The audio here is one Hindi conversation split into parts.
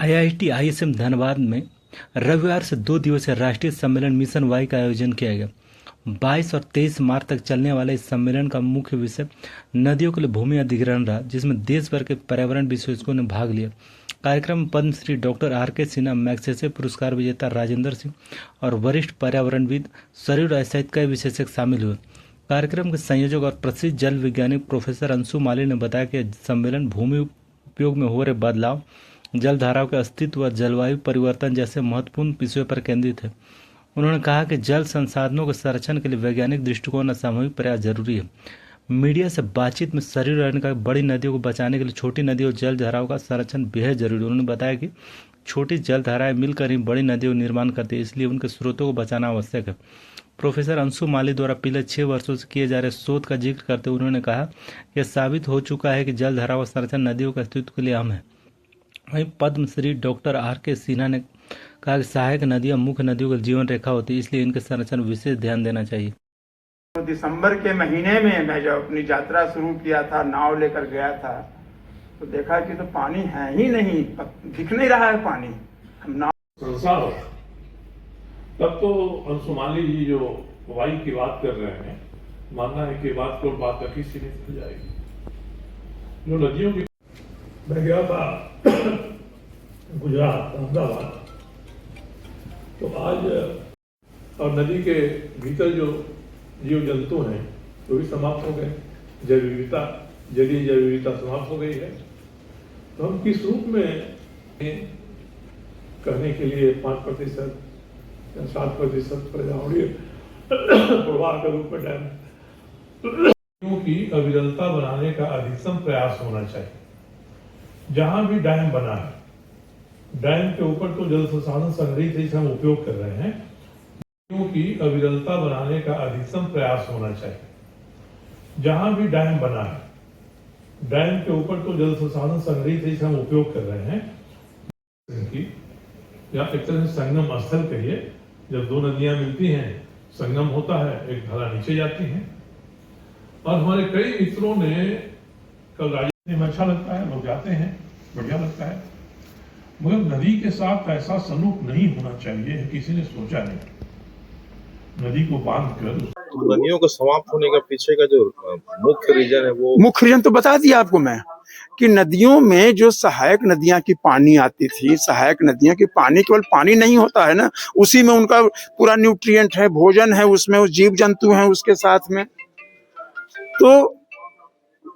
आईआईटी आईएसएम धनबाद में रविवार से 2 दिवसीय राष्ट्रीय सम्मेलन मिशन वाई का आयोजन किया गया। 22 और 23 मार्च तक चलने वाले इस सम्मेलन का मुख्य विषय नदियों के लिए भूमि अधिग्रहण रहा, जिसमें देश भर के पर्यावरण विशेषज्ञों ने भाग लिया। कार्यक्रम में Padmashri doctor R K. Sinha, Magsaysay पुरस्कार विजेता राजेंद्र सिंह और वरिष्ठ पर्यावरणविद सरयू राय सहित कई विशेषज्ञ शामिल हुए। कार्यक्रम के संयोजक और प्रसिद्ध जल वैज्ञानिक प्रोफेसर अंशु माली ने बताया कि सम्मेलन भूमि उपयोग में हो रहे बदलाव, जलधाराओं के अस्तित्व व जलवायु परिवर्तन जैसे महत्वपूर्ण विषयों पर केंद्रित है। उन्होंने कहा कि जल संसाधनों के संरक्षण के लिए वैज्ञानिक दृष्टिकोण और सामूहिक प्रयास जरूरी है। मीडिया से बातचीत में सरयू राय ने कहा कि बड़ी नदियों को बचाने के लिए छोटी नदियों और जल धाराओं का संरक्षण बेहद जरूरी है। उन्होंने बताया कि छोटी जल धाराएं मिलकर ही बड़ी नदियों का निर्माण करती है, इसलिए उनके स्रोतों को बचाना आवश्यक है। प्रोफेसर अंशु माली द्वारा पिछले 6 वर्षों से किए जा रहे शोध का जिक्र करते हुए उन्होंने कहा यह साबित हो चुका है कि जल धाराओं का संरक्षण नदियों के अस्तित्व के लिए अहम है। वहीं पद्मश्री डॉक्टर आर.के. सिन्हा ने कहा कि सहायक नदियां मुख्य नदियों की जीवन रेखा होती है, इसलिए इनके संरक्षण विशेष ध्यान देना चाहिए। दिसंबर के महीने में मैं जब अपनी यात्रा शुरू किया था, नाव लेकर गया था, तो देखा कि तो पानी है ही नहीं, दिख नहीं रहा है पानी। हम नाव संसार हो तब तो अंशु माली जी जो वाई की बात कर रहे हैं, मानना है कि बात को बात तक ही सीमित हो जाएगी। जो नदियों की मैं गया था गुजरात, अहमदाबाद, तो आज और नदी के भीतर जो जीव जंतु हैं वो भी समाप्त हो गए, जैव विविधता, जलीय जैव विविधता समाप्त हो गई है। तो हम किस रूप में कहने के लिए 5% या 7% पर्यावरणीय प्रभाव के रूप में डैम की अविरलता बनाने का अधिकतम प्रयास होना चाहिए। जहां भी डैम बना है, डैम के ऊपर तो जल संसाधन संग्रहित जिसे हम उपयोग कर रहे हैं, की अविरलता बनाने का अधिकतम प्रयास होना चाहिए। जहां भी डैम बना है, डैम के ऊपर तो जल संसाधन संग्रहित जिसे हम उपयोग कर रहे हैं, या एक तरह से संगम स्थल कहिए, जब दो नदियां मिलती हैं, संगम होता है, एक धारा नीचे जाती है। और हमारे कई मित्रों ने कल राजनीति में अच्छा लगता है, लोग जाते हैं, बढ़िया लगता है, मगर नदी के साथ ऐसा सलूक नहीं होना चाहिए, किसी ने सोचा नहीं। नदी को बांध कर नदियों को समाप्त होने का पीछे का जो मुख्य रीजन है, वो मुख्य रीजन तो बता दिया आपको मैं कि नदियों में जो सहायक नदियां की पानी आती थी, सहायक नदियां की पानी केवल पानी नहीं होता है ना, उसी में उनका पूरा न्यूट्रिएंट है, भोजन है, उसमें वो जीव जंतु हैं उसके साथ में। तो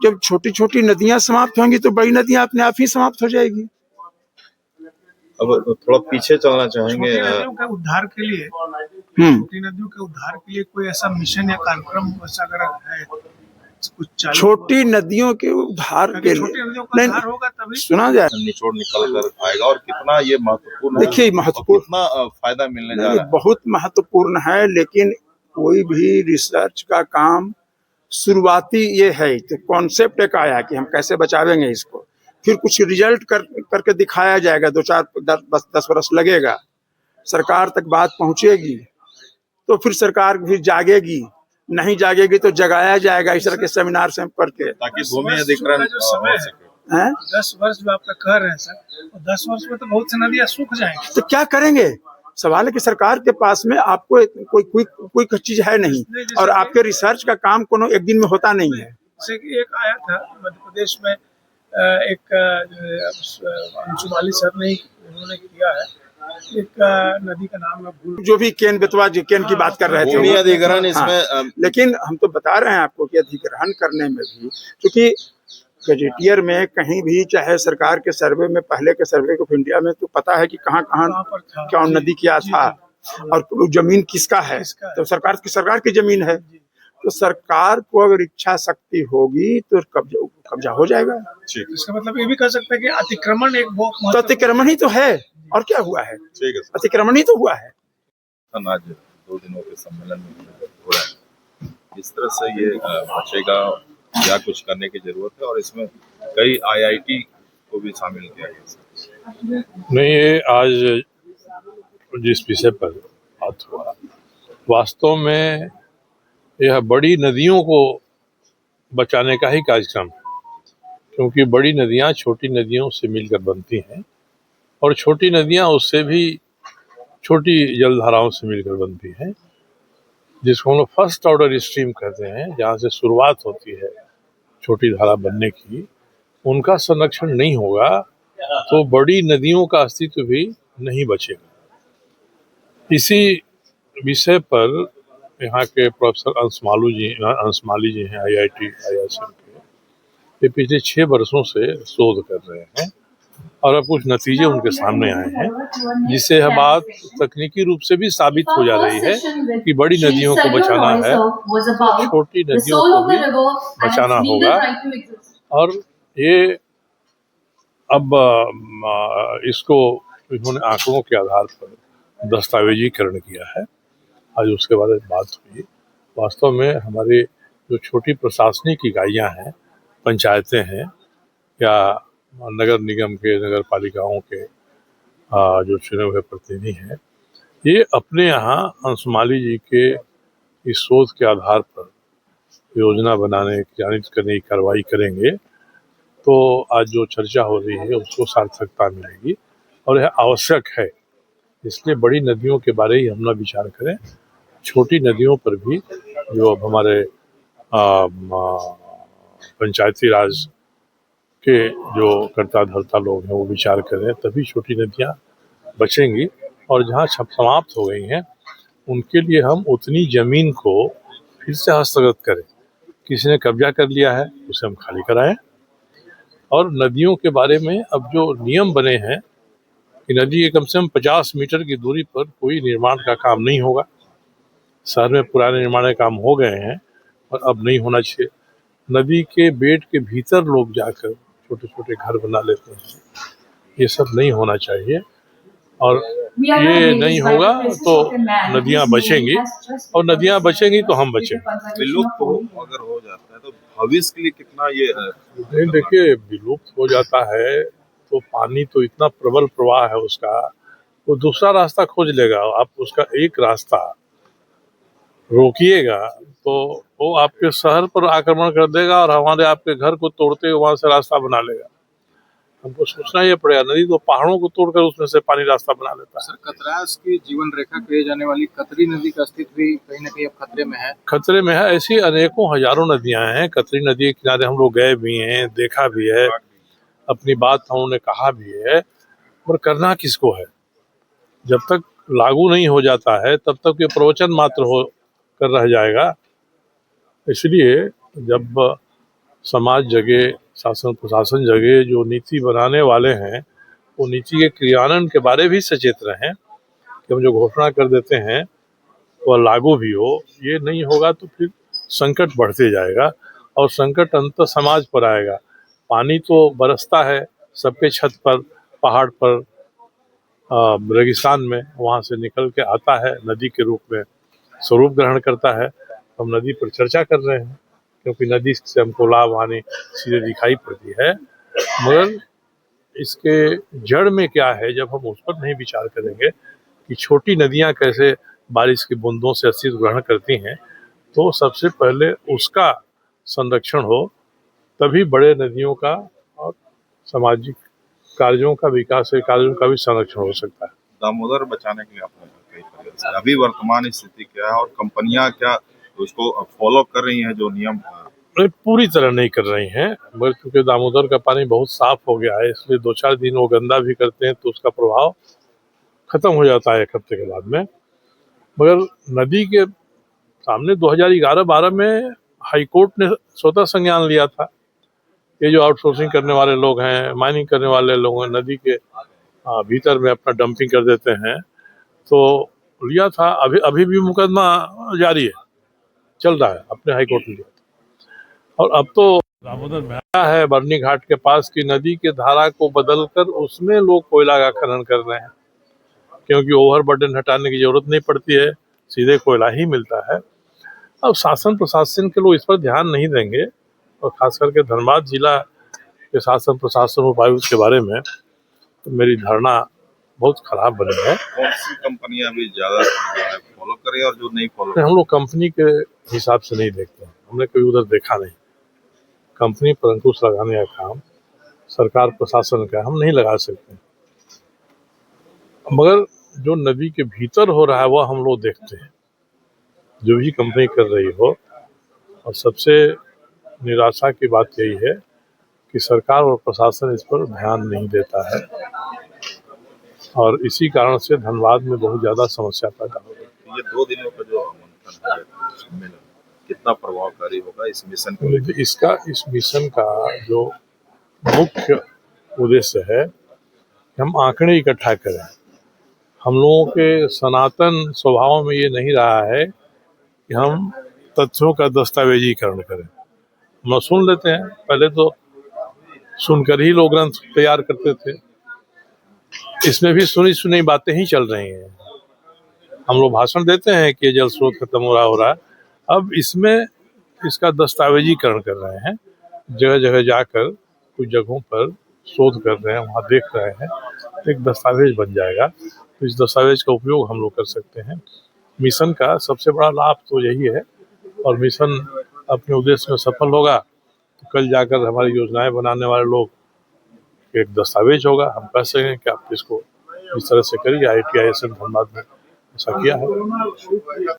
जब छोटी छोटी नदियां समाप्त होंगी तो बड़ी नदियां अपने आप ही समाप्त हो जाएगी। अब थोड़ा पीछे चलना चाहेंगे। छोटी नदियों के उद्धार के लिए, छोटी नदियों के उद्धार के लिए कोई ऐसा मिशन या कार्यक्रम ऐसा अगर है कुछ चालू? छोटी नदियों के उद्धार के छोटी नदियों का उद्धार होगा तभी सुना जाए, निचोड़ निकल कर आएगा और कितना ये महत्वपूर्ण, देखिए महत्वपूर्ण, कितना फायदा मिलने जा रहा है, बहुत महत्वपूर्ण है। लेकिन कोई भी रिसर्च का काम शुरुआती ये है, तो कॉन्सेप्ट एक आया कि हम कैसे बचावेंगे इसको, फिर कुछ रिजल्ट करके दिखाया जाएगा, 2-4-10 वर्ष लगेगा, सरकार तक बात पहुंचेगी, तो फिर सरकार भी जागेगी, नहीं जागेगी तो जगाया जाएगा इस तरह के सेमिनार से करके, ताकि भूमि अधिग्रहण जो समय है 10 वर्ष जो आपका कह रहे हैं सर, तो 10 वर्ष में तो बहुत सी नदियां सूख जाएंगी। तो क्या करेंगे? सवाल है कि सरकार के पास में आपको कोई चीज है नहीं, और आपके रिसर्च का काम कोनो एक दिन में होता नहीं है। एक आया था मध्य प्रदेश में, एक अंशु माली सर ने उन्होंने किया है, एक नदी का नाम है भूल, जो भी केन बेतवा जी केन की बात कर रहे थे, भूमि अधिग्रहण इसमें। हाँ, लेकिन हम तो बता रहे हैं आपको कि अधिग्रहण करने में भी, क्योंकि गजेटियर में कहीं भी, चाहे सरकार के सर्वे में, पहले के सर्वे ऑफ इंडिया में, तो पता है कि कहाँ क्या नदी क्या था और जमीन किसका है, तो सरकार की जमीन है। तो सरकार को अगर इच्छा शक्ति होगी तो कब्जा हो जाएगा। इसका मतलब ये भी कह सकते हैं कि अतिक्रमण एक बहुत, तो अतिक्रमण ही तो है, और क्या हुआ है? ठीक है, अतिक्रमण ही तो हुआ है। आज 2 दिनों के सम्मेलन में हो रहा है, इस तरह से ये बचेगा, क्या कुछ करने की जरूरत है, और इसमें कई आईआईटी को भी शामिल किया गया। नहीं, ये आज जिस विषय पर बात हुआ, वास्तव में यह बड़ी नदियों को बचाने का ही कार्यक्रम है, क्योंकि बड़ी नदियां छोटी नदियों से मिलकर बनती हैं और छोटी नदियां उससे भी छोटी जलधाराओं से मिलकर बनती हैं, जिसको हम लोग फर्स्ट ऑर्डर स्ट्रीम कहते हैं, जहाँ से शुरुआत होती है छोटी धारा बनने की। उनका संरक्षण नहीं होगा तो बड़ी नदियों का अस्तित्व भी नहीं बचेगा। इसी विषय पर यहाँ के प्रोफेसर अंशमाली जी हैं IIT IISM के, ये पिछले 6 वर्षों से शोध कर रहे हैं और अब कुछ नतीजे उनके सामने आए हैं, जिससे यह बात तकनीकी रूप से भी साबित हो जा रही है कि बड़ी नदियों को बचाना है तो छोटी नदियों को भी बचाना होगा। और ये अब इसको इन्होंने आंकड़ों के आधार पर दस्तावेजीकरण किया है। आज उसके बाद बात हुई। वास्तव में हमारे जो छोटी प्रशासनिक इकाइयाँ हैं, पंचायतें हैं या नगर निगम के, नगर पालिकाओं के जो चुने हुए प्रतिनिधि हैं, ये अपने यहाँ अंशमाली जी के इस शोध के आधार पर योजना बनाने करने की कार्रवाई करेंगे तो आज जो चर्चा हो रही है उसको सार्थकता मिलेगी और यह आवश्यक है। इसलिए बड़ी नदियों के बारे ही हम ना विचार करें, छोटी नदियों पर भी जो अब हमारे पंचायती राज के जो कर्ता धर्ता लोग हैं वो विचार करें, तभी छोटी नदियाँ बचेंगी। और जहाँ समाप्त हो गई हैं उनके लिए हम उतनी जमीन को फिर से हस्तगत करें। किसी ने कब्जा कर लिया है उसे हम खाली कराएं। और नदियों के बारे में अब जो नियम बने हैं कि नदी के कम से कम 50 मीटर की दूरी पर कोई निर्माण का काम नहीं होगा। शहर में पुराने निर्माण के काम हो गए हैं और अब नहीं होना चाहिए। नदी के बेड के भीतर लोग जाकर छोटे छोटे घर बना लेते हैं, ये सब नहीं होना चाहिए। और ये नहीं होगा तो नदियाँ बचेंगी और नदियाँ बचेंगी तो हम बचेंगे। विलुप्त अगर हो जाता है तो भविष्य के लिए कितना ये है? देखिए, विलुप्त हो जाता है तो पानी तो इतना प्रबल प्रवाह है उसका, वो दूसरा रास्ता खोज लेगा। आप उसका एक रास्ता रोकिएगा तो वो आपके शहर पर आक्रमण कर देगा और हमारे आपके घर को तोड़ते हुए वहां से रास्ता बना लेगा। हमको सोचना ये पड़ेगा। नदी तो पहाड़ों को तोड़कर उसमें से पानी रास्ता बना लेता है। सर, कतरास की जीवन रेखा कही जाने वाली कतरी नदी का अस्तित्व भी कहीं न कहीं अब खतरे में है। खतरे में है। ऐसी अनेकों हजारों नदियां हैं। कतरी नदी के किनारे हम लोग गए भी हैं, देखा भी है, अपनी बात हम उन्होंने कहा भी है, पर करना किसको है? जब तक लागू नहीं हो जाता है तब तक ये प्रवचन मात्र हो कर रह जाएगा। इसलिए जब समाज जगे, शासन प्रशासन जगे, जो नीति बनाने वाले हैं वो नीति के क्रियान्वयन के बारे भी सचेत रहें कि हम जो घोषणा कर देते हैं वह लागू भी हो। ये नहीं होगा तो फिर संकट बढ़ते जाएगा और संकट अंत समाज पर आएगा। पानी तो बरसता है सबके छत पर, पहाड़ पर, रेगिस्तान में, वहाँ से निकल के आता है, नदी के रूप में स्वरूप ग्रहण करता है। हम नदी पर चर्चा कर रहे हैं क्योंकि नदी से हमको लाभ हानि सीधे दिखाई पड़ती है, मगर इसके जड़ में क्या है जब हम उस पर नहीं विचार करेंगे कि छोटी नदियाँ कैसे बारिश की बूंदों से अस्तित्व ग्रहण करती हैं, तो सबसे पहले उसका संरक्षण हो, तभी बड़े नदियों का और सामाजिक कार्यों का, विकास के कार्यों का भी संरक्षण हो सकता है। दामोदर बचाने के लिए आपने कई प्रयास किए। अभी वर्तमान स्थिति क्या है और कंपनियां क्या उसको फॉलो कर रही हैं जो नियम? पूरी तरह नहीं कर रही हैं, मगर क्योंकि दामोदर का पानी बहुत साफ हो गया है इसलिए 2-4 दिन वो गंदा भी करते हैं तो उसका प्रभाव खत्म हो जाता है 1 हफ्ते के बाद में। मगर नदी के सामने 2011-12 में हाईकोर्ट ने स्वतः संज्ञान लिया था। ये जो आउटसोर्सिंग करने वाले लोग हैं, माइनिंग करने वाले लोग हैं, नदी के भीतर में अपना डंपिंग कर देते हैं, तो लिया था। अभी भी मुकदमा जारी है, चल रहा है, अपने हाईकोर्ट ने लिया था। और अब तो दामोदर बहता है बरनी घाट के पास की नदी के धारा को बदलकर उसमें लोग कोयला का खनन कर रहे हैं, क्योंकि ओवरबर्डन हटाने की जरूरत नहीं पड़ती है, सीधे कोयला ही मिलता है। अब शासन प्रशासन के लोग इस पर ध्यान नहीं देंगे और खास करके धनबाद जिला के शासन प्रशासन उपायुक्त के बारे में तो मेरी धारणा बहुत खराब बनी है। कौन सी कंपनियां भी ज्यादा फॉलो कर रही है और जो नहीं फॉलो? हम लोग कंपनी के हिसाब से नहीं देखते हैं, हमने कभी उधर देखा नहीं। कंपनी पर अंकुश लगाने का काम सरकार प्रशासन का हम नहीं लगा सकते। मगर जो नदी के भीतर हो रहा है वह हम लोग देखते हैं, जो भी कंपनी कर रही हो। और सबसे निराशा की बात यही है कि सरकार और प्रशासन इस पर ध्यान नहीं देता है, और इसी कारण से धनबाद में बहुत ज़्यादा समस्या पैदा हो रही है। ये 2 दिनों का जो मंथन है, सम्मेलन, कितना प्रभावकारी होगा इस मिशन को लेकर? इस मिशन का जो मुख्य उद्देश्य है कि हम आंकड़े इकट्ठा करें। हम लोगों के सनातन स्वभाव में ये नहीं रहा है कि हम तथ्यों का दस्तावेजीकरण करें। हम सुन लेते हैं, पहले तो सुनकर ही लोग ग्रंथ तैयार करते थे, इसमें भी सुनी सुनी बातें ही चल रही हैं। हम लोग भाषण देते हैं कि जल स्रोत खत्म हो रहा है, अब इसमें इसका दस्तावेजीकरण कर रहे हैं। जगह जगह जाकर कुछ जगहों पर शोध कर रहे हैं, वहाँ देख रहे हैं, एक दस्तावेज बन जाएगा। तो इस दस्तावेज का उपयोग हम लोग कर सकते हैं। मिशन का सबसे बड़ा लाभ तो यही है, और मिशन अपने उद्देश्य में सफल होगा तो कल जाकर हमारी योजनाएं बनाने वाले लोग एक दस्तावेज होगा, हम कह सकें कि आप इसको इस तरह से करिए। ITI धनबाद में ऐसा किया है।